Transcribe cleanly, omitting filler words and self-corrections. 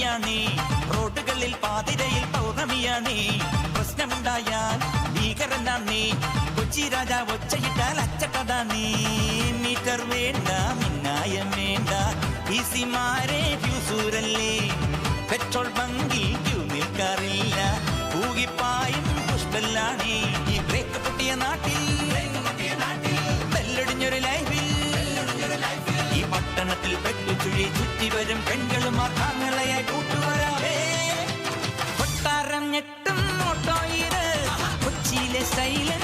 നീയാണേ, റോഡുകളിൽ പാതിരയിൽ പൗർണമിയാണേ, പ്രശ്നമുണ്ടായാൽ ഭീകരനാണേ, കൊച്ചി രാജാ ഒച്ചയിട്ടാൽ അച്ചട്ടതാണേ. മീറ്റർ വേണ്ട മിന്നായം വേണ്ട, ഈസിമാരെ ഫ്യൂസൂരല്ലേ, പെട്രോൾ ബങ്കിൽ ക്യൂ നിൽക്കാറില്ല, പൂകിപ്പായും പുഷ്പല്ലാണേ. ഈ ബ്രേക്ക് പൊട്ടിയ നാട്ടിൽ ബെല്ലടിഞ്ഞൊരു ലൈഫിൽ, ഈ പട്ടണത്തിൽ പെട്ടുചുഴി ചുറ്റി വരും പെൺകളുമാർ താങ്കളെ കൂട്ടുവരാവേ. കൊട്ടാരം ഞെട്ടും ഓട്ടോയില്, കൊച്ചിയിലെ സ്റ്റൈലൻ